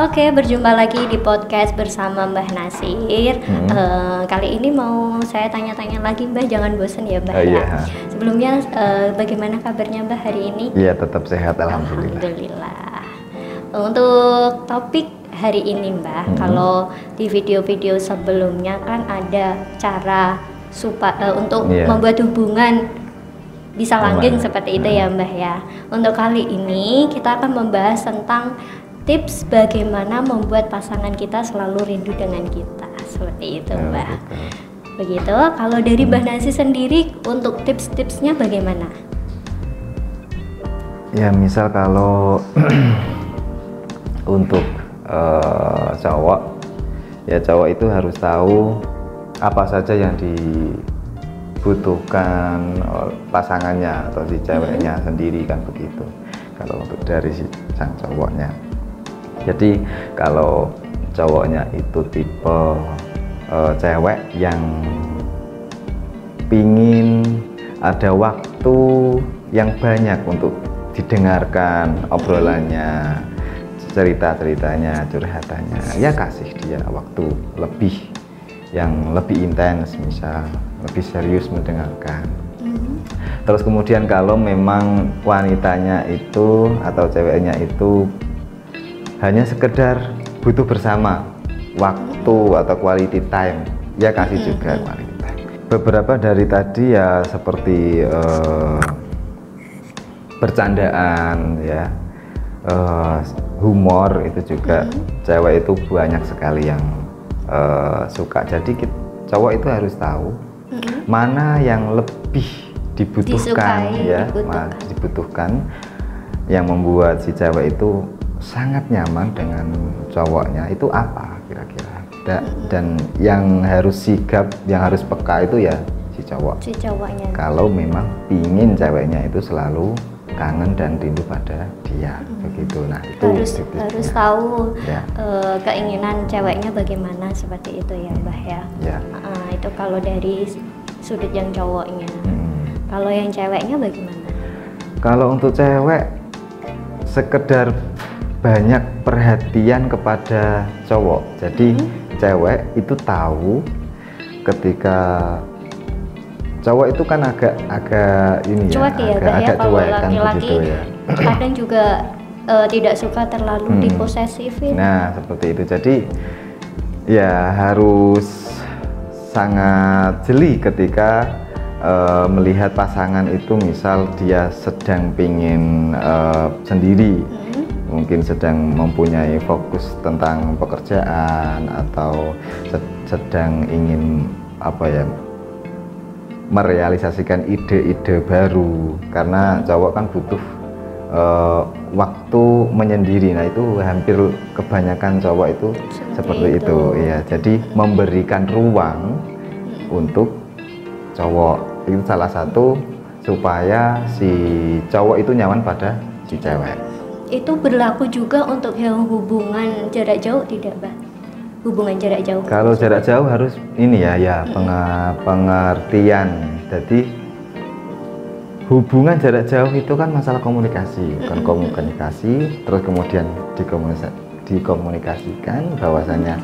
Oke, berjumpa lagi di podcast bersama Mbah Nasir. Kali ini mau saya tanya-tanya lagi Mbah, jangan bosan ya Mbah ya. Iya. Sebelumnya bagaimana kabarnya Mbah hari ini? Iya, tetap sehat alhamdulillah. Alhamdulillah. Untuk topik hari ini Mbah, kalau di video-video sebelumnya kan ada cara untuk membuat hubungan bisa langgeng seperti itu ya Mbah ya. Untuk kali ini kita akan membahas tentang tips bagaimana membuat pasangan kita selalu rindu dengan kita, seperti itu Mbah. Begitu. Kalau dari Mbah Nasir sendiri untuk tips-tipsnya bagaimana? Ya misal kalau untuk cowok, ya cowok itu harus tahu apa saja yang dibutuhkan pasangannya atau si ceweknya sendiri kan begitu. Kalau untuk dari si sang cowoknya. Jadi kalau cowoknya itu tipe cewek yang pingin ada waktu yang banyak untuk didengarkan obrolannya, cerita-ceritanya, curhatannya, ya kasih dia waktu lebih yang lebih intens, misal lebih serius mendengarkan. Terus kemudian kalau memang wanitanya itu atau ceweknya itu hanya sekedar butuh bersama waktu atau quality time, ya kasih juga quality time. Beberapa dari tadi ya seperti bercandaan ya, humor itu juga cewek itu banyak sekali yang suka. Jadi cowok itu harus tahu mana yang lebih dibutuhkan, dibutuhkan yang membuat si cewek itu sangat nyaman dengan cowoknya itu apa kira-kira. Dan yang harus sigap, yang harus peka itu ya si cowoknya. Kalau memang pingin ceweknya itu selalu kangen dan rindu pada dia, begitu. Nah itu harus tahu keinginan ceweknya bagaimana, seperti itu ya Mbah ya. Itu kalau dari sudut yang cowoknya. Kalau yang ceweknya bagaimana? Kalau untuk cewek sekedar banyak perhatian kepada cowok. Jadi cewek itu tahu ketika cowok itu kan agak ini cuek ya, agak cuek kan begitu ya. Kadang juga tidak suka terlalu diposesifin. Nah, seperti itu. Jadi ya harus sangat jeli ketika melihat pasangan itu, misal dia sedang pingin sendiri, mungkin sedang mempunyai fokus tentang pekerjaan atau sedang ingin merealisasikan ide-ide baru, karena cowok kan butuh waktu menyendiri. Nah itu hampir kebanyakan cowok itu seperti itu ya. Jadi memberikan ruang untuk cowok itu salah satu supaya si cowok itu nyaman pada si cewek. Itu berlaku juga untuk yang hubungan jarak jauh tidak Mbak? Hubungan jarak jauh. Kalau jarak jauh harus ini ya pengertian. Jadi hubungan jarak jauh itu kan masalah komunikasi, bukan komunikasi. Terus kemudian dikomunikasikan bahwasanya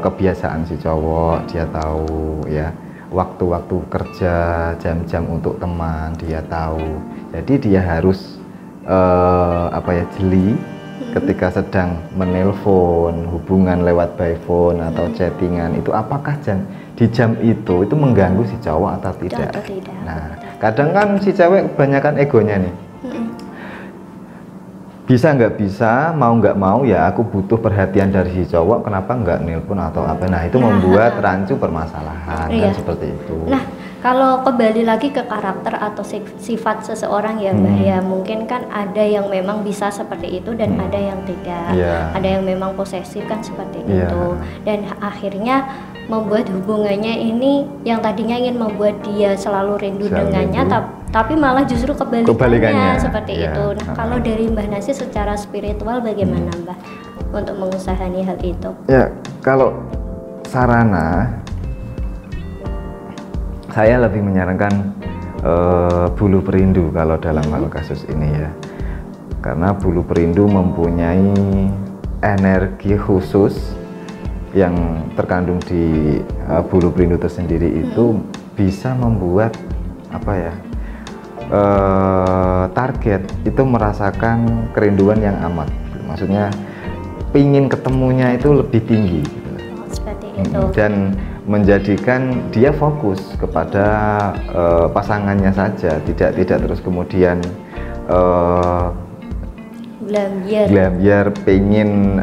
kebiasaan si cowok, dia tahu ya waktu-waktu kerja, jam-jam untuk teman dia tahu. Jadi dia harus jeli ketika sedang menelpon, hubungan lewat by phone atau chattingan itu, apakah di jam itu mengganggu si cowok atau tidak. Nah kadang kan si cewek kebanyakan egonya nih, bisa nggak bisa, mau nggak mau ya aku butuh perhatian dari si cowok, kenapa nggak nelpon atau apa. Nah itu membuat rancu permasalahan kan seperti itu. Nah kalau kembali lagi ke karakter atau sifat seseorang ya Mbak ya, mungkin kan ada yang memang bisa seperti itu dan ada yang tidak. Ada yang memang posesif kan seperti itu, dan akhirnya membuat hubungannya ini yang tadinya ingin membuat dia selalu rindu dengannya, tapi malah justru kebalikannya seperti itu. Nah, kalau dari Mbah Nasir secara spiritual bagaimana Mbah untuk mengusahakan hal itu? Ya kalau sarana, saya lebih menyarankan bulu perindu kalau dalam hal kasus ini ya, karena bulu perindu mempunyai energi khusus yang terkandung di bulu perindu tersendiri itu bisa membuat apa ya, target itu merasakan kerinduan yang amat, maksudnya pingin ketemunya itu lebih tinggi gitu. Seperti itu. Dan menjadikan dia fokus kepada pasangannya saja, tidak terus kemudian gelambiar pengen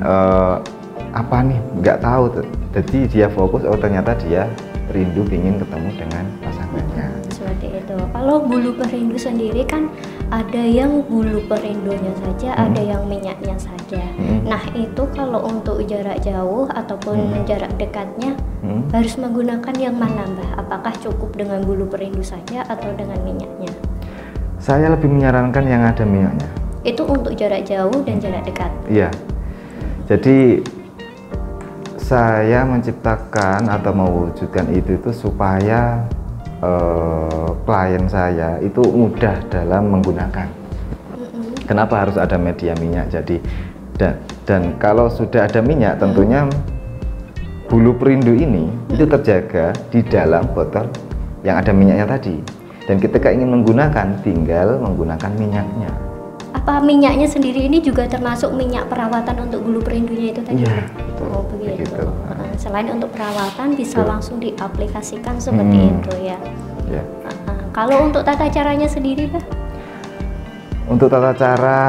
apa nih, nggak tahu. Jadi dia fokus, oh ternyata dia rindu ingin ketemu dengan pasangannya. Seperti itu. Kalau bulu perindu sendiri kan ada yang bulu perindunya saja, ada yang minyaknya saja. Nah itu kalau untuk jarak jauh ataupun jarak dekatnya harus menggunakan yang mana Mbah? Apakah cukup dengan bulu perindu saja atau dengan minyaknya? Saya lebih menyarankan yang ada minyaknya. Itu untuk jarak jauh dan jarak dekat? Iya. Jadi saya menciptakan atau mewujudkan itu supaya klien saya itu mudah dalam menggunakan. Kenapa harus ada media minyak? Jadi dan kalau sudah ada minyak, tentunya bulu perindu ini itu terjaga di dalam botol yang ada minyaknya tadi. Dan ketika ingin menggunakan, tinggal menggunakan minyaknya. Apa minyaknya sendiri ini juga termasuk minyak perawatan untuk bulu perindunya itu tadi? Iya, oh begitu. Selain untuk perawatan bisa langsung diaplikasikan seperti itu ya. Ya. Kalau untuk tata caranya sendiri Pak? Untuk tata cara,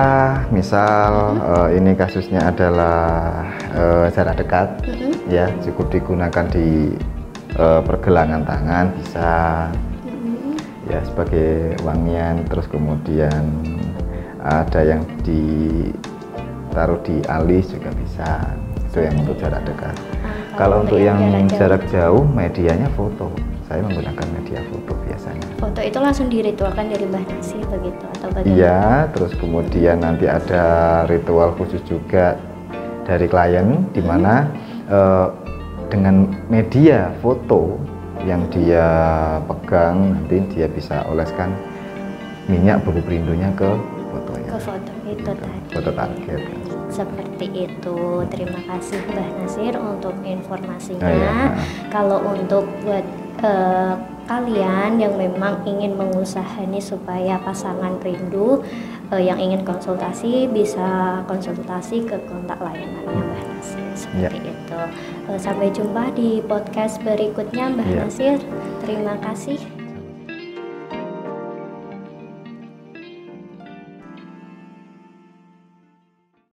misal ini kasusnya adalah jarak dekat, ya cukup digunakan di pergelangan tangan bisa, ya sebagai wangian. Terus kemudian ada yang ditaruh di alis juga bisa, itu yang untuk jarak dekat. Kalau untuk yang jarak jauh, medianya foto. Saya menggunakan media foto biasanya. Foto itu langsung diritualkan dari Mbah Nasir begitu atau bagaimana? Iya, terus kemudian nanti ada ritual khusus juga dari klien di mana dengan media foto yang dia pegang, nanti dia bisa oleskan minyak bulu perindunya ke fotonya. Ke foto itu tadi. Foto target. Seperti itu. Terima kasih Mbah Nasir untuk informasinya. Ya. Kalau untuk buat kalian yang memang ingin mengusahakan supaya pasangan rindu yang ingin konsultasi, bisa konsultasi ke kontak layanannya Mbah Nasir seperti itu. Sampai jumpa di podcast berikutnya Mbah Nasir. Terima kasih.